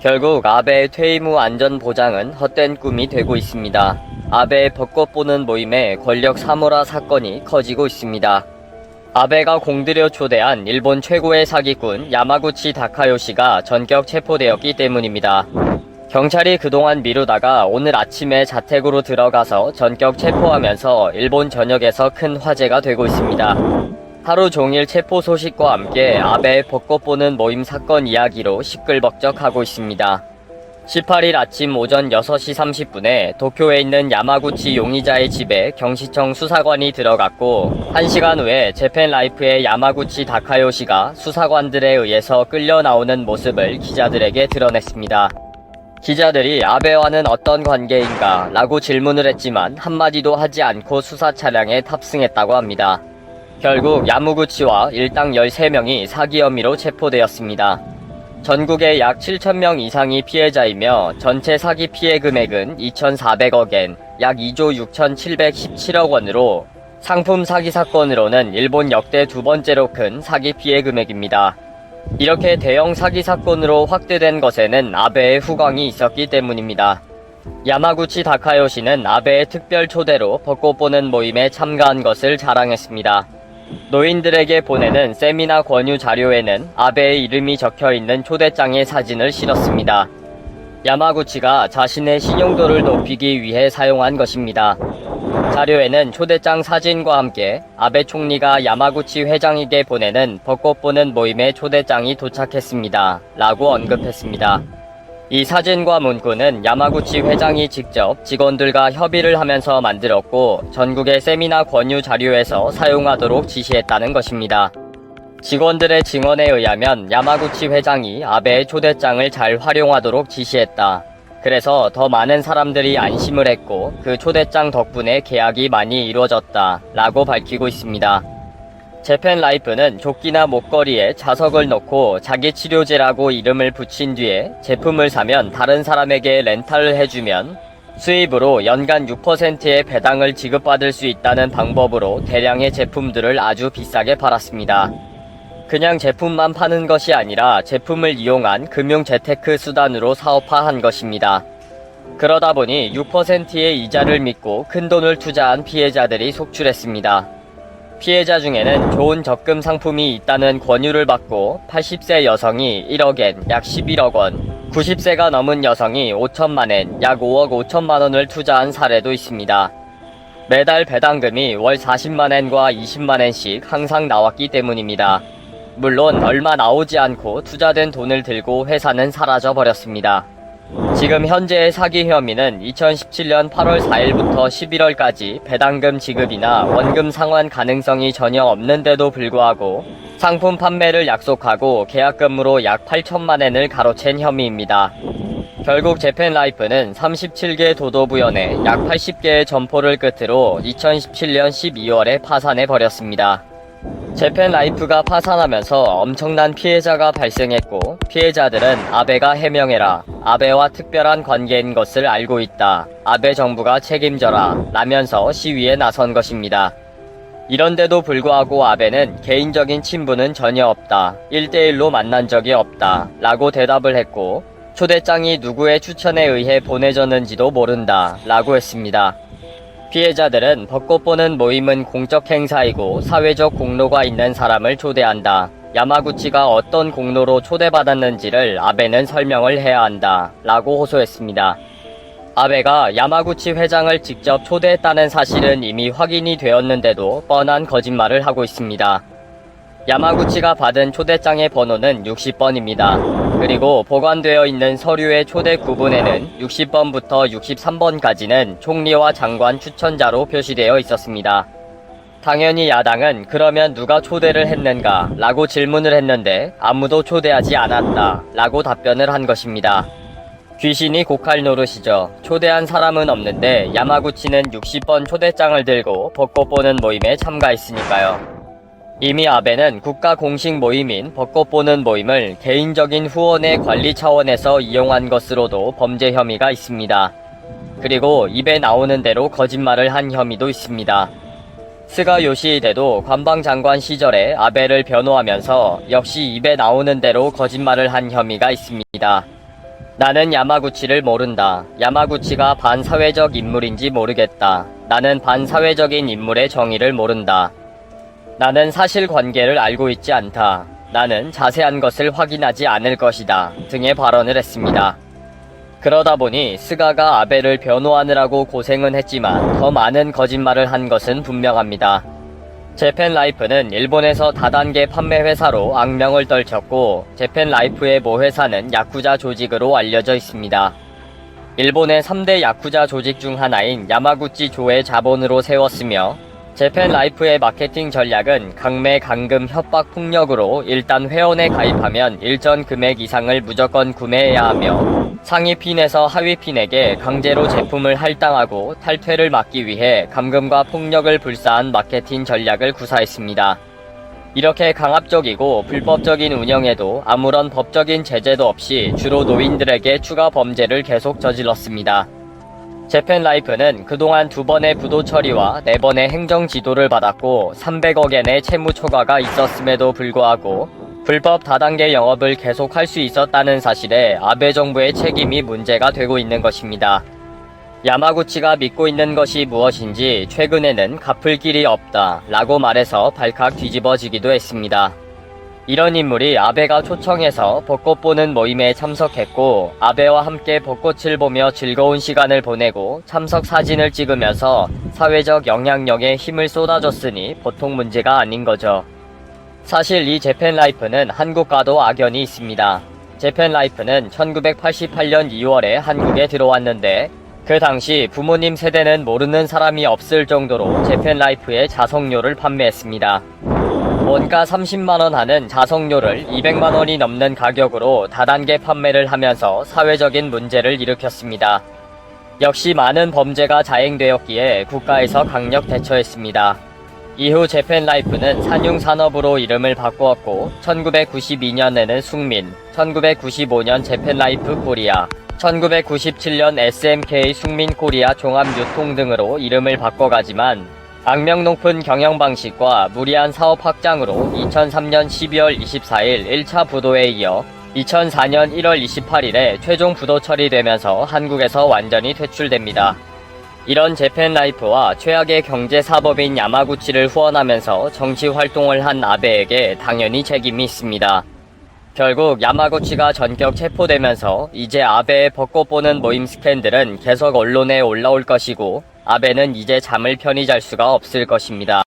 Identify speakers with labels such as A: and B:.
A: 결국 아베의 퇴임 후 안전 보장은 헛된 꿈이 되고 있습니다. 아베의 벚꽃 보는 모임에 권력 사모라 사건이 커지고 있습니다. 아베가 공들여 초대한 일본 최고의 사기꾼 야마구치 다카요시가 전격 체포되었기 때문입니다. 경찰이 그동안 미루다가 오늘 아침에 자택으로 들어가서 전격 체포하면서 일본 전역에서 큰 화제가 되고 있습니다. 하루 종일 체포 소식과 함께 아베의 벚꽃 보는 모임 사건 이야기로 시끌벅적하고 있습니다. 18일 아침 오전 6시 30분에 도쿄에 있는 야마구치 용의자의 집에 경시청 수사관이 들어갔고 1시간 후에 재팬라이프의 야마구치 다카요시가 수사관들에 의해서 끌려 나오는 모습을 기자들에게 드러냈습니다. 기자들이 아베와는 어떤 관계인가 라고 질문을 했지만 한마디도 하지 않고 수사 차량에 탑승했다고 합니다. 결국 야마구치와 일당 13명이 사기 혐의로 체포되었습니다. 전국에 약 7,000명 이상이 피해자이며 전체 사기 피해 금액은 2,400억엔, 약 2조 6,717억 원으로 상품 사기 사건으로는 일본 역대 두 번째로 큰 사기 피해 금액입니다. 이렇게 대형 사기 사건으로 확대된 것에는 아베의 후광이 있었기 때문입니다. 야마구치 다카요시는 아베의 특별 초대로 벚꽃 보는 모임에 참가한 것을 자랑했습니다. 노인들에게 보내는 세미나 권유 자료에는 아베의 이름이 적혀있는 초대장의 사진을 실었습니다. 야마구치가 자신의 신용도를 높이기 위해 사용한 것입니다. 자료에는 초대장 사진과 함께 아베 총리가 야마구치 회장에게 보내는 벚꽃 보는 모임에 초대장이 도착했습니다. 라고 언급했습니다. 이 사진과 문구는 야마구치 회장이 직접 직원들과 협의를 하면서 만들었고 전국의 세미나 권유 자료에서 사용하도록 지시했다는 것입니다. 직원들의 증언에 의하면 야마구치 회장이 아베의 초대장을 잘 활용하도록 지시했다. 그래서 더 많은 사람들이 안심을 했고 그 초대장 덕분에 계약이 많이 이루어졌다. 라고 밝히고 있습니다. 재팬라이프는 조끼나 목걸이에 자석을 넣고 자기치료제라고 이름을 붙인 뒤에 제품을 사면 다른 사람에게 렌탈을 해주면 수입으로 연간 6%의 배당을 지급받을 수 있다는 방법으로 대량의 제품들을 아주 비싸게 팔았습니다. 그냥 제품만 파는 것이 아니라 제품을 이용한 금융 재테크 수단으로 사업화한 것입니다. 그러다 보니 6%의 이자를 믿고 큰돈을 투자한 피해자들이 속출했습니다. 피해자 중에는 좋은 적금 상품이 있다는 권유를 받고 80세 여성이 1억엔, 약 11억 원, 90세가 넘은 여성이 5천만엔, 약 5억 5천만 원을 투자한 사례도 있습니다. 매달 배당금이 월 40만엔과 20만엔씩 항상 나왔기 때문입니다. 물론 얼마 나오지 않고 투자된 돈을 들고 회사는 사라져버렸습니다. 지금 현재의 사기 혐의는 2017년 8월 4일부터 11월까지 배당금 지급이나 원금 상환 가능성이 전혀 없는데도 불구하고 상품 판매를 약속하고 계약금으로 약 8천만엔을 가로챈 혐의입니다. 결국 재팬라이프는 37개 도도부연에 약 80개의 점포를 끝으로 2017년 12월에 파산해버렸습니다. 재팬라이프가 파산하면서 엄청난 피해자가 발생했고 피해자들은 아베가 해명해라, 아베와 특별한 관계인 것을 알고 있다, 아베 정부가 책임져라 라면서 시위에 나선 것입니다. 이런데도 불구하고 아베는 개인적인 친분은 전혀 없다, 1대1로 만난 적이 없다 라고 대답을 했고 초대장이 누구의 추천에 의해 보내졌는지도 모른다 라고 했습니다. 피해자들은 벚꽃 보는 모임은 공적 행사이고 사회적 공로가 있는 사람을 초대한다. 야마구치가 어떤 공로로 초대받았는지를 아베는 설명을 해야 한다. 라고 호소했습니다. 아베가 야마구치 회장을 직접 초대했다는 사실은 이미 확인이 되었는데도 뻔한 거짓말을 하고 있습니다. 야마구치가 받은 초대장의 번호는 60번입니다. 그리고 보관되어 있는 서류의 초대 구분에는 60번부터 63번까지는 총리와 장관 추천자로 표시되어 있었습니다. 당연히 야당은 그러면 누가 초대를 했는가 라고 질문을 했는데 아무도 초대하지 않았다 라고 답변을 한 것입니다. 귀신이 고칼 노릇이죠. 초대한 사람은 없는데 야마구치는 60번 초대장을 들고 벚꽃 보는 모임에 참가했으니까요. 이미 아베는 국가 공식 모임인 벚꽃 보는 모임을 개인적인 후원의 관리 차원에서 이용한 것으로도 범죄 혐의가 있습니다. 그리고 입에 나오는 대로 거짓말을 한 혐의도 있습니다. 스가 요시히데도 관방장관 시절에 아베를 변호하면서 역시 입에 나오는 대로 거짓말을 한 혐의가 있습니다. 나는 야마구치를 모른다. 야마구치가 반사회적 인물인지 모르겠다. 나는 반사회적인 인물의 정의를 모른다. 나는 사실관계를 알고 있지 않다. 나는 자세한 것을 확인하지 않을 것이다. 등의 발언을 했습니다. 그러다 보니 스가가 아베를 변호하느라고 고생은 했지만 더 많은 거짓말을 한 것은 분명합니다. 재팬라이프는 일본에서 다단계 판매 회사로 악명을 떨쳤고 재팬라이프의 모 회사는 야쿠자 조직으로 알려져 있습니다. 일본의 3대 야쿠자 조직 중 하나인 야마구치 조의 자본으로 세웠으며 재팬라이프의 마케팅 전략은 강매, 강금, 협박, 폭력으로 일단 회원에 가입하면 일정 금액 이상을 무조건 구매해야 하며 상위 핀에서 하위 핀에게 강제로 제품을 할당하고 탈퇴를 막기 위해 감금과 폭력을 불사한 마케팅 전략을 구사했습니다. 이렇게 강압적이고 불법적인 운영에도 아무런 법적인 제재도 없이 주로 노인들에게 추가 범죄를 계속 저질렀습니다. 재팬라이프는 그동안 2번의 부도 처리와 4번의 행정 지도를 받았고 300억엔의 채무 초과가 있었음에도 불구하고 불법 다단계 영업을 계속할 수 있었다는 사실에 아베 정부의 책임이 문제가 되고 있는 것입니다. 야마구치가 믿고 있는 것이 무엇인지 최근에는 갚을 길이 없다 라고 말해서 발칵 뒤집어지기도 했습니다. 이런 인물이 아베가 초청해서 벚꽃 보는 모임에 참석했고 아베와 함께 벚꽃을 보며 즐거운 시간을 보내고 참석 사진을 찍으면서 사회적 영향력에 힘을 쏟아줬으니 보통 문제가 아닌 거죠. 사실 이 재팬라이프는 한국과도 악연이 있습니다. 재팬라이프는 1988년 2월에 한국에 들어왔는데 그 당시 부모님 세대는 모르는 사람이 없을 정도로 재팬라이프의 자석료를 판매했습니다. 원가 30만원 하는 자석료를 200만원이 넘는 가격으로 다단계 판매를 하면서 사회적인 문제를 일으켰습니다. 역시 많은 범죄가 자행되었기에 국가에서 강력 대처했습니다. 이후 재팬라이프는 산융산업으로 이름을 바꾸었고 1992년에는 숙민, 1995년 재팬라이프 코리아, 1997년 SMK 숙민코리아 종합유통 등으로 이름을 바꿔가지만 악명 높은 경영 방식과 무리한 사업 확장으로 2003년 12월 24일 1차 부도에 이어 2004년 1월 28일에 최종 부도 처리되면서 한국에서 완전히 퇴출됩니다. 이런 재팬라이프와 최악의 경제사법인 야마구치를 후원하면서 정치 활동을 한 아베에게 당연히 책임이 있습니다. 결국 야마구치가 전격 체포되면서 이제 아베의 벚꽃 보는 모임 스캔들은 계속 언론에 올라올 것이고 아베는 이제 잠을 편히 잘 수가 없을 것입니다.